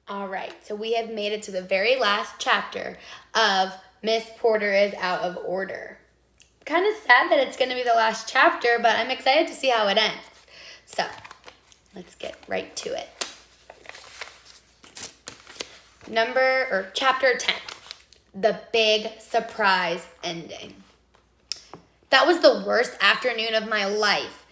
All right, so we have made it to the very last chapter of Miss Porter is Out of Order. Kind of sad that it's going to be the last chapter, but I'm excited to see how it ends. So, let's get right to it. Chapter 10, the big surprise ending. That was the worst afternoon of my life.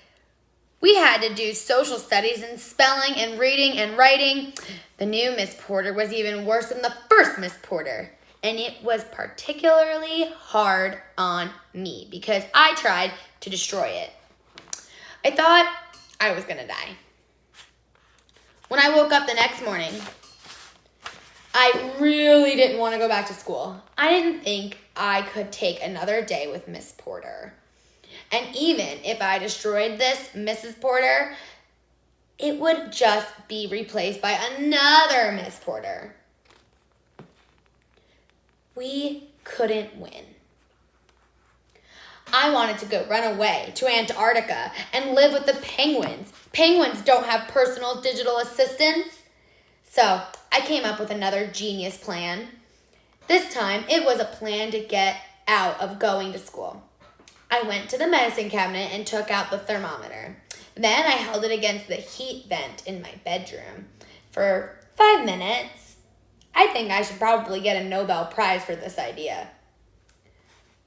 We had to do social studies and spelling and reading and writing. The new Miss Porter was even worse than the first Miss Porter. And it was particularly hard on me because I tried to destroy it. I thought I was going to die. When I woke up the next morning, I really didn't want to go back to school. I didn't think I could take another day with Miss Porter. And even if I destroyed this Mrs. Porter, it would just be replaced by another Miss Porter. We couldn't win. I wanted to go run away to Antarctica and live with the penguins. Penguins don't have personal digital assistants. So I came up with another genius plan. This time it was a plan to get out of going to school. I went to the medicine cabinet and took out the thermometer. Then I held it against the heat vent in my bedroom for 5 minutes. I think I should probably get a Nobel Prize for this idea.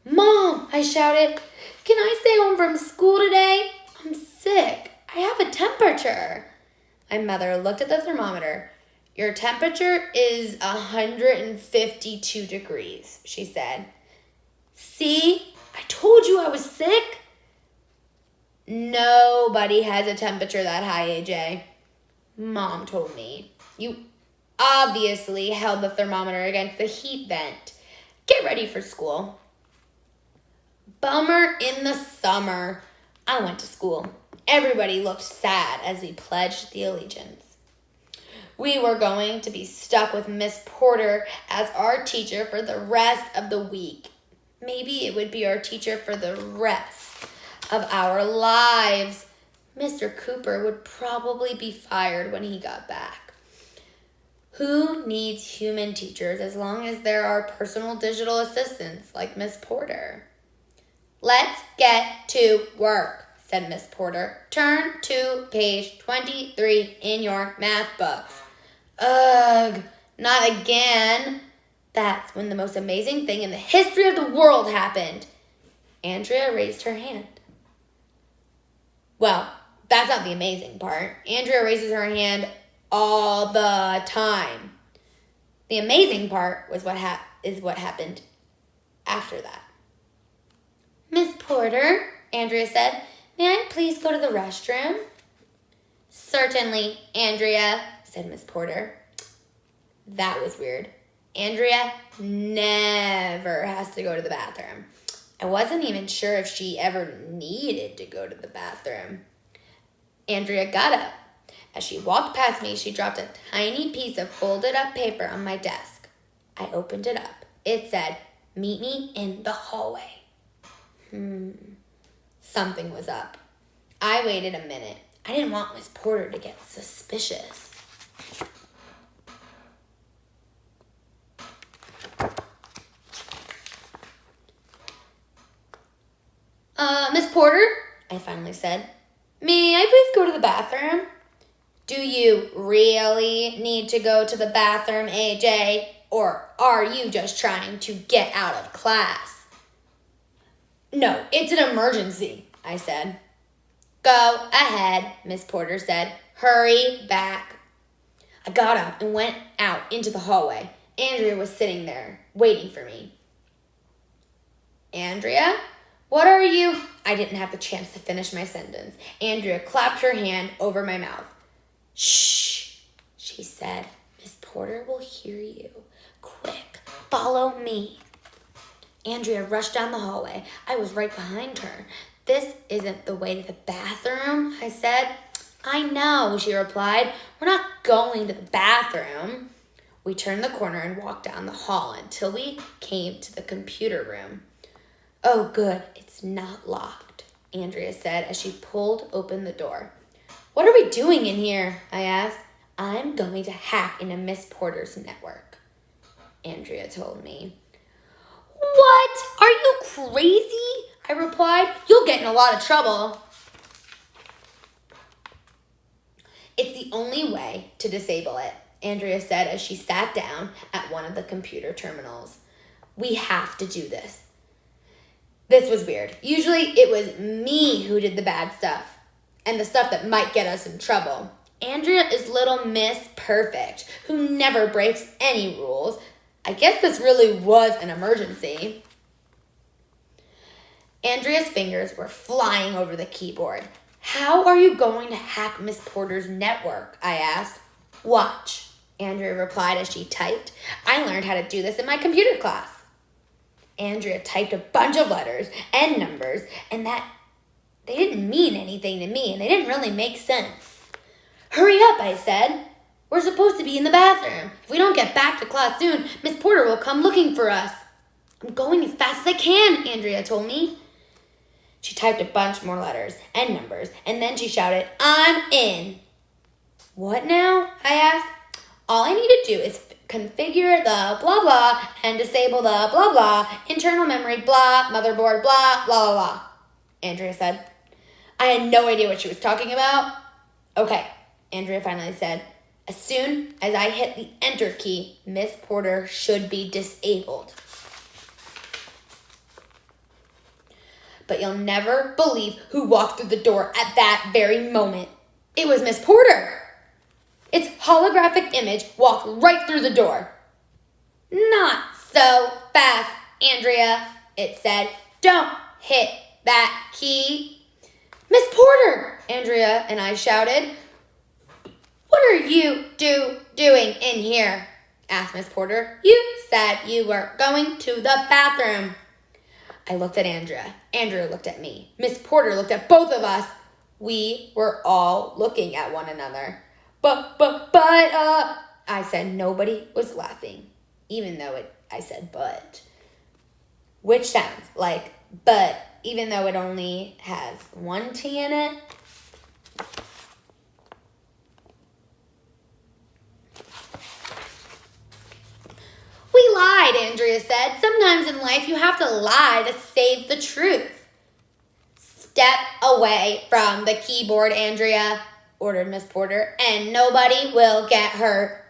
"Mom," I shouted, "can I stay home from school today? I'm sick. I have a temperature." My mother looked at the thermometer. "Your temperature is 152 degrees, she said. "See? I told you I was sick." "Nobody has a temperature that high, AJ. Mom told me. You obviously held the thermometer against the heat vent. Get ready for school." Bummer in the summer. I went to school. Everybody looked sad as we pledged the allegiance. We were going to be stuck with Miss Porter as our teacher for the rest of the week. Maybe it would be our teacher for the rest of our lives. Mr. Cooper would probably be fired when he got back. Who needs human teachers as long as there are personal digital assistants like Miss Porter? "Let's get to work," said Miss Porter. "Turn to page 23 in your math books." "Ugh, not again." That's when the most amazing thing in the history of the world happened. Andrea raised her hand. Well, that's not the amazing part. Andrea raises her hand all the time. The amazing part was what happened after that. "Miss Porter," Andrea said, "may I please go to the restroom?" "Certainly, Andrea," said Miss Porter. That was weird. Andrea never has to go to the bathroom. I wasn't even sure if she ever needed to go to the bathroom. Andrea got up. As she walked past me, she dropped a tiny piece of folded up paper on my desk. I opened it up. It said, "Meet me in the hallway." Something was up. I waited a minute. I didn't want Miss Porter to get suspicious. "Miss Porter," I finally said, "may I please go to the bathroom?" "Do you really need to go to the bathroom, AJ? Or are you just trying to get out of class?" "No, it's an emergency," I said. "Go ahead," Miss Porter said. "Hurry back." I got up and went out into the hallway. Andrea was sitting there, waiting for me. "Andrea, what are you—" I didn't have the chance to finish my sentence. Andrea clapped her hand over my mouth. "Shh," she said. "Miss Porter will hear you. Quick, follow me." Andrea rushed down the hallway. I was right behind her. "This isn't the way to the bathroom," I said. "I know," she replied. "We're not going to the bathroom." We turned the corner and walked down the hall until we came to the computer room. "Oh, good, it's not locked," Andrea said as she pulled open the door. "What are we doing in here?" I asked. I'm going to hack into Miss Porter's network, Andrea told me. What? Are you crazy? I replied. You'll get in a lot of trouble. It's the only way to disable it, Andrea said as she sat down at one of the computer terminals. We have to do this. This was weird. Usually it was me who did the bad stuff and the stuff that might get us in trouble. Andrea is little Miss Perfect, who never breaks any rules. I guess this really was an emergency. Andrea's fingers were flying over the keyboard. How are you going to hack Miss Porter's network? I asked. Watch, Andrea replied as she typed. I learned how to do this in my computer class. Andrea typed a bunch of letters and numbers, and that they didn't mean anything to me, and they didn't really make sense. Hurry up, I said. We're supposed to be in the bathroom. If we don't get back to class soon, Miss Porter will come looking for us. I'm going as fast as I can, Andrea told me. She typed a bunch more letters and numbers, and then she shouted, I'm in. What now? I asked. All I need to do is configure the blah blah and disable the blah blah, internal memory blah, motherboard blah, blah blah blah, Andrea said. I had no idea what she was talking about. Okay, Andrea finally said. As soon as I hit the enter key, Miss Porter should be disabled. But you'll never believe who walked through the door at that very moment. It was Miss Porter. Its holographic image walked right through the door. Not so fast, Andrea, it said. Don't hit that key. Miss Porter, Andrea and I shouted. What are you doing in here? Asked Miss Porter. You said you were going to the bathroom. I looked at Andrea. Andrea looked at me. Miss Porter looked at both of us. We were all looking at one another. But, I said. Nobody was laughing, even though I said but. Which sounds like but, even though it only has one T in it. We lied, Andrea said. Sometimes in life you have to lie to save the truth. Step away from the keyboard, Andrea, ordered Miss Porter, and nobody will get hurt.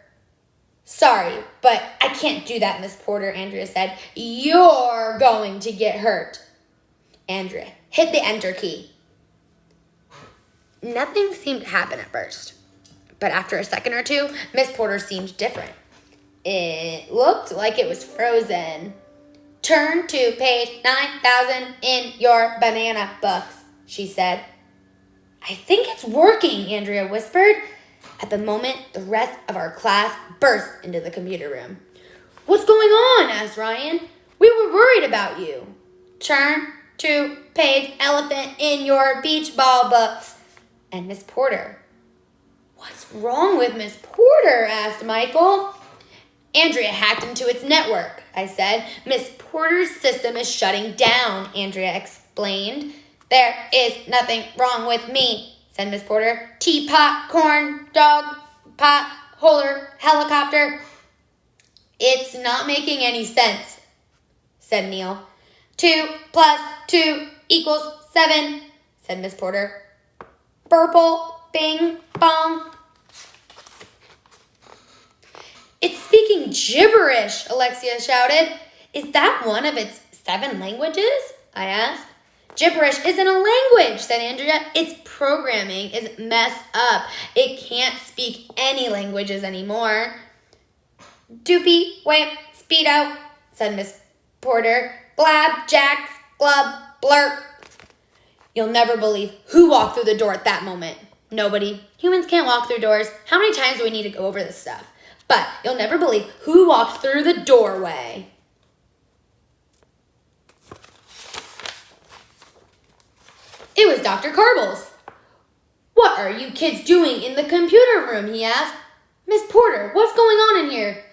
Sorry, but I can't do that, Miss Porter, Andrea said. You're going to get hurt. Andrea hit the enter key. Nothing seemed to happen at first, but after a second or two, Miss Porter seemed different. It looked like it was frozen. Turn to page 9000 in your banana books, she said. I think it's working, Andrea whispered. At the moment, the rest of our class burst into the computer room. What's going on? Asked Ryan. We were worried about you. Turn to page elephant in your beach ball books. And Miss Porter. What's wrong with Miss Porter? Asked Michael. Andrea hacked into its network, I said. Miss Porter's system is shutting down, Andrea explained. There is nothing wrong with me, said Miss Porter. Teapot, corn, dog, pot, holder, helicopter. It's not making any sense, said Neil. 2 plus 2 equals 7, said Miss Porter. Purple, bing, bong. It's speaking gibberish, Alexia shouted. Is that one of its 7 languages? I asked. Gibberish isn't a language, said Andrea. Its programming is messed up. It can't speak any languages anymore. Doopy, wamp, speedo, said Miss Porter. Blab, jacks, glub, blurp. You'll never believe who walked through the door at that moment. Nobody. Humans can't walk through doors. How many times do we need to go over this stuff? But you'll never believe who walked through the doorway. It was Dr. Carbles. What are you kids doing in the computer room? He asked. Miss Porter, what's going on in here?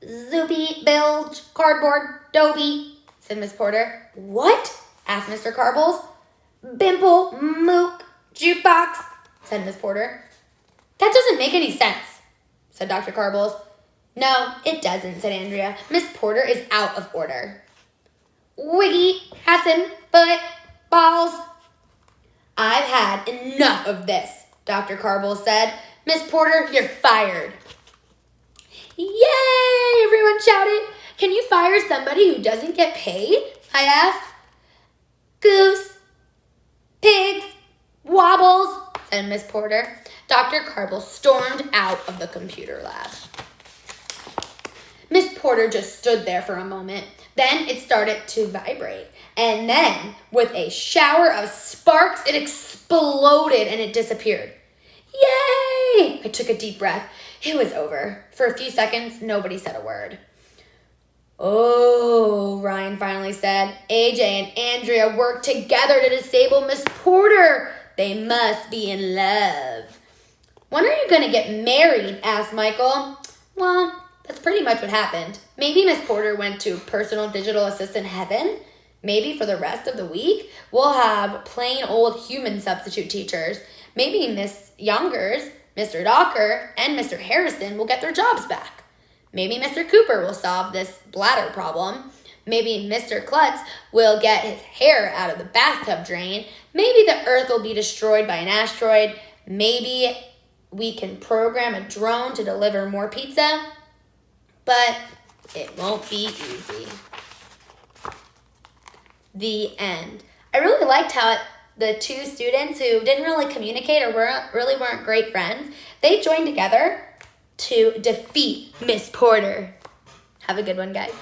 Zoopy, bilge, cardboard, doby, said Miss Porter. What? Asked Mr. Carbles. Bimple, mook, jukebox, said Miss Porter. That doesn't make any sense, said Dr. Carbles. No, it doesn't, said Andrea. Miss Porter is out of order. Wiggy, Hassan, foot, balls. I've had enough of this, Dr. Carbles said. Miss Porter, you're fired. Yay, everyone shouted. Can you fire somebody who doesn't get paid? I asked. Goose, pigs, wobbles, said Miss Porter. Dr. Carbles stormed out of the computer lab. Miss Porter just stood there for a moment. Then it started to vibrate. And then, with a shower of sparks, it exploded and it disappeared. Yay! I took a deep breath. It was over. For a few seconds, nobody said a word. Oh, Ryan finally said. AJ and Andrea worked together to disable Miss Porter. They must be in love. When are you going to get married? Asked Michael. Well, that's pretty much what happened. Maybe Miss Porter went to personal digital assistant heaven. Maybe for the rest of the week, we'll have plain old human substitute teachers. Maybe Miss Youngers, Mr. Docker, and Mr. Harrison will get their jobs back. Maybe Mr. Cooper will solve this bladder problem. Maybe Mr. Klutz will get his hair out of the bathtub drain. Maybe the Earth will be destroyed by an asteroid. Maybe we can program a drone to deliver more pizza. But it won't be easy. The end. I really liked how the two students who didn't really communicate or weren't great friends, they joined together to defeat Miss Porter. Have a good one, guys.